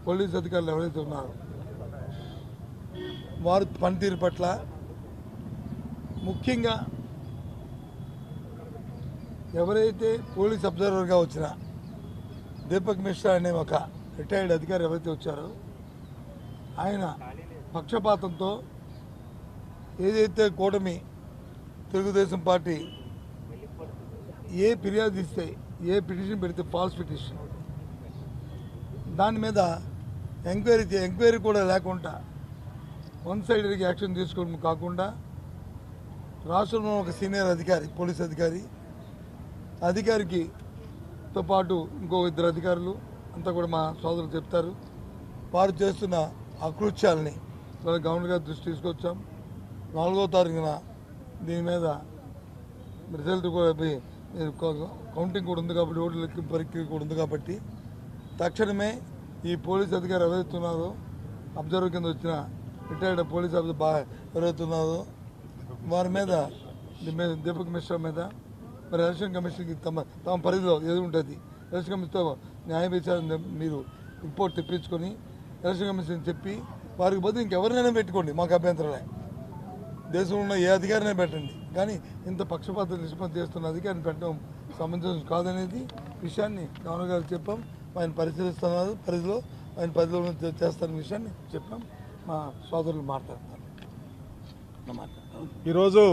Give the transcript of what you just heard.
Police అధికారులు ఎవరైతే ఉన్నారో వారి పనితీరు పట్ల ముఖ్యంగా ఎవరైతే పోలీస్ అబ్జర్వర్గా వచ్చిన దీపక్ మిశ్రా అనే ఒక రిటైర్డ్ అధికారి ఎవరైతే వచ్చారో ఆయన పక్షపాతంతో ఏదైతే కూటమి తెలుగుదేశం పార్టీ ఏ ఫిర్యాదు ఇస్తే ఏ పిటిషన్ పెడితే ఫాల్స్ పిటిషన్ దాని మీద ఎంక్వైరీ కూడా లేకుండా వన్ సైడెడ్గా యాక్షన్ తీసుకోవడం కాకుండా రాష్ట్రంలో ఒక సీనియర్ అధికారి పోలీస్ అధికారికి తో పాటు ఇంకో ఇద్దరు అధికారులు అంతా కూడా మా సోదరులు చెప్తారు. వారు చేస్తున్న అకృత్యాలని గవర్నర్ గారి దృష్టి తీసుకొచ్చాం. 4వ తారీఖున దీని మీద రిజల్ట్ కూడా కౌంటింగ్ కూడా ఉంది కాబట్టి ఓట్ల లెక్కింపు ప్రక్రియ కూడా ఉంది కాబట్టి తక్షణమే ఈ పోలీస్ అధికారి ఎవరైతే ఉన్నారో అబ్జర్వర్ కింద వచ్చిన రిటైర్డ్ పోలీస్ ఆఫీసర్ ఎవరైతే ఉన్నారో వారి మీద దీపక్ మిశ్రా మీద మరి ఎలక్షన్ కమిషన్కి తమ పరిధిలో ఏది ఉంటుంది ఎలక్షన్ కమిషన్తో న్యాయ విచారణ మీరు రిపోర్ట్ తెప్పించుకొని ఎలక్షన్ కమిషన్ చెప్పి వారికి బదులు ఇంకెవరినైనా పెట్టుకోండి, మాకు అభ్యంతరమే. దేశంలో ఉన్న ఏ అధికారినే పెట్టండి, కానీ ఇంత పక్షపాత నిష్పత్తి చేస్తున్న అధికారిని పెట్టడం సమంజసం కాదనేది విషయాన్ని గవర్నర్ గారు చెప్పాం. ఆయన పరిశీలిస్తున్నారు, పరిధిలో చేస్తున్న విషయాన్ని చెప్పాం. మా సోదరులు మాట్లాడతారు. ఈరోజు